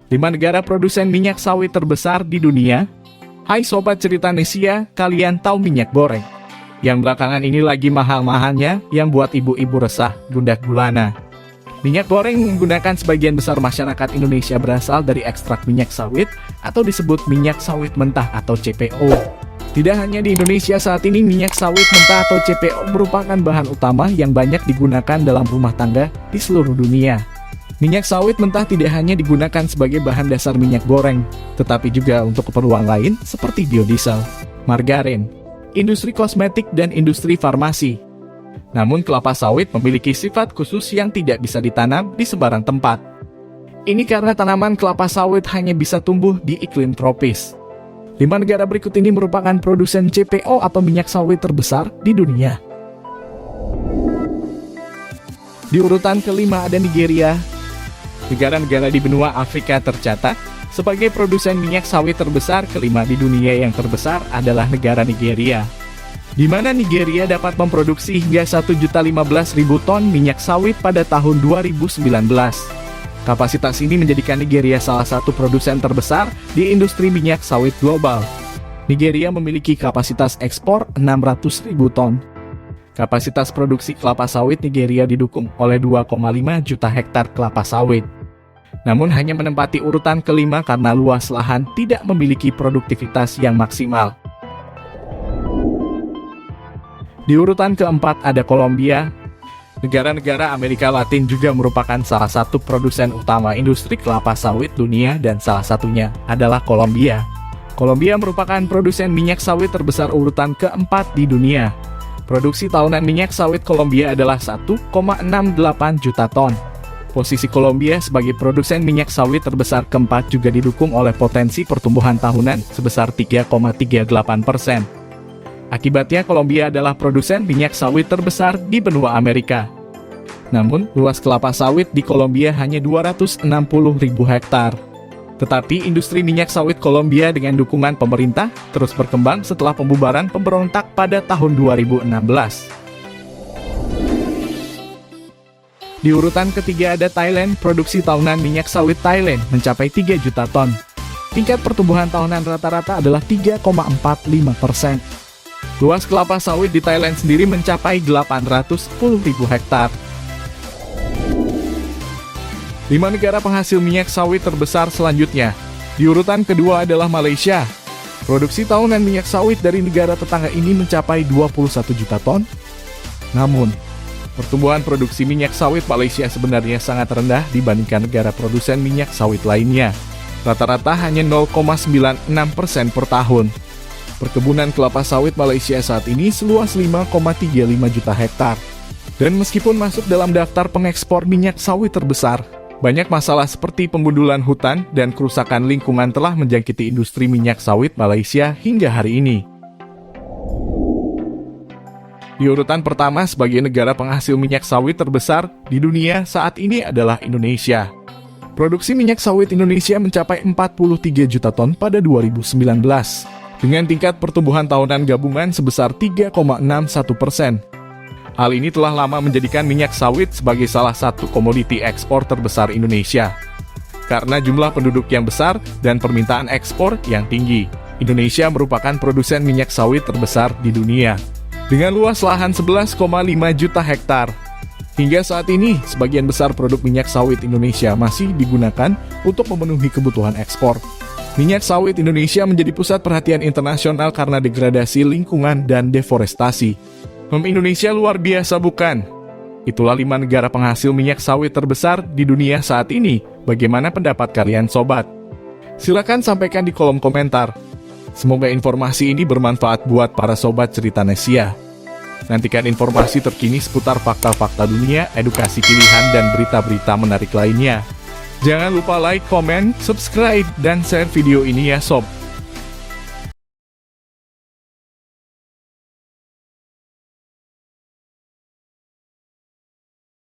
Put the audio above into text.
5 negara produsen minyak sawit terbesar di dunia. Hai Sobat Cerita Nesia, kalian tahu minyak goreng? Yang belakangan ini lagi mahal-mahalnya, yang buat ibu-ibu resah, gundah gulana. Minyak goreng menggunakan sebagian besar masyarakat Indonesia berasal dari ekstrak minyak sawit, atau disebut minyak sawit mentah atau CPO. Tidak hanya di Indonesia saat ini, minyak sawit mentah atau CPO merupakan bahan utama yang banyak digunakan dalam rumah tangga di seluruh dunia. Minyak sawit mentah tidak hanya digunakan sebagai bahan dasar minyak goreng, tetapi juga untuk keperluan lain seperti biodiesel, margarin, industri kosmetik, dan industri farmasi. Namun kelapa sawit memiliki sifat khusus yang tidak bisa ditanam di sembarang tempat. Ini karena tanaman kelapa sawit hanya bisa tumbuh di iklim tropis. 5 negara berikut ini merupakan produsen CPO atau minyak sawit terbesar di dunia. Di urutan kelima ada Nigeria. Negara-negara di benua Afrika tercatat sebagai produsen minyak sawit terbesar kelima di dunia. Yang terbesar adalah negara Nigeria, di mana Nigeria dapat memproduksi hingga 1.015.000 ton minyak sawit pada tahun 2019. Kapasitas ini menjadikan Nigeria salah satu produsen terbesar di industri minyak sawit global. Nigeria memiliki kapasitas ekspor 600.000 ton. Kapasitas produksi kelapa sawit Nigeria didukung oleh 2,5 juta hektar kelapa sawit. Namun hanya menempati urutan kelima karena luas lahan tidak memiliki produktivitas yang maksimal. Di urutan keempat ada Kolombia. Negara-negara Amerika Latin juga merupakan salah satu produsen utama industri kelapa sawit dunia dan salah satunya adalah Kolombia. Kolombia merupakan produsen minyak sawit terbesar urutan keempat di dunia. Produksi tahunan minyak sawit Kolombia adalah 1,68 juta ton. Posisi Kolombia sebagai produsen minyak sawit terbesar keempat juga didukung oleh potensi pertumbuhan tahunan sebesar 3,38%. Akibatnya Kolombia adalah produsen minyak sawit terbesar di benua Amerika. Namun, luas kelapa sawit di Kolombia hanya 260.000 hektar. Tetapi industri minyak sawit Kolombia dengan dukungan pemerintah terus berkembang setelah pembubaran pemberontak pada tahun 2016. Di urutan ketiga ada Thailand. Produksi tahunan minyak sawit Thailand mencapai 3 juta ton. Tingkat pertumbuhan tahunan rata-rata adalah 3,45%. Luas kelapa sawit di Thailand sendiri mencapai 810.000 hektar. 5 negara penghasil minyak sawit terbesar selanjutnya. Di urutan kedua adalah Malaysia. Produksi tahunan minyak sawit dari negara tetangga ini mencapai 21 juta ton. Namun, pertumbuhan produksi minyak sawit Malaysia sebenarnya sangat rendah dibandingkan negara produsen minyak sawit lainnya. Rata-rata hanya 0,96% per tahun. Perkebunan kelapa sawit Malaysia saat ini seluas 5,35 juta hektar. Dan meskipun masuk dalam daftar pengekspor minyak sawit terbesar, banyak masalah seperti pembunuhan hutan dan kerusakan lingkungan telah menjangkiti industri minyak sawit Malaysia hingga hari ini. Di urutan pertama sebagai negara penghasil minyak sawit terbesar di dunia saat ini adalah Indonesia. Produksi minyak sawit Indonesia mencapai 43 juta ton pada 2019, dengan tingkat pertumbuhan tahunan gabungan sebesar 3,61%. Hal ini telah lama menjadikan minyak sawit sebagai salah satu komoditi ekspor terbesar Indonesia. Karena jumlah penduduk yang besar dan permintaan ekspor yang tinggi, Indonesia merupakan produsen minyak sawit terbesar di dunia, dengan luas lahan 11,5 juta hektar. Hingga saat ini, sebagian besar produk minyak sawit Indonesia masih digunakan untuk memenuhi kebutuhan ekspor. Minyak sawit Indonesia menjadi pusat perhatian internasional karena degradasi lingkungan dan deforestasi. Indonesia luar biasa bukan? Itulah 5 negara penghasil minyak sawit terbesar di dunia saat ini. Bagaimana pendapat kalian sobat? Silakan sampaikan di kolom komentar. Semoga informasi ini bermanfaat buat para sobat cerita Nesia. Nantikan informasi terkini seputar fakta-fakta dunia, edukasi pilihan, dan berita-berita menarik lainnya. Jangan lupa like, komen, subscribe, dan share video ini ya sob.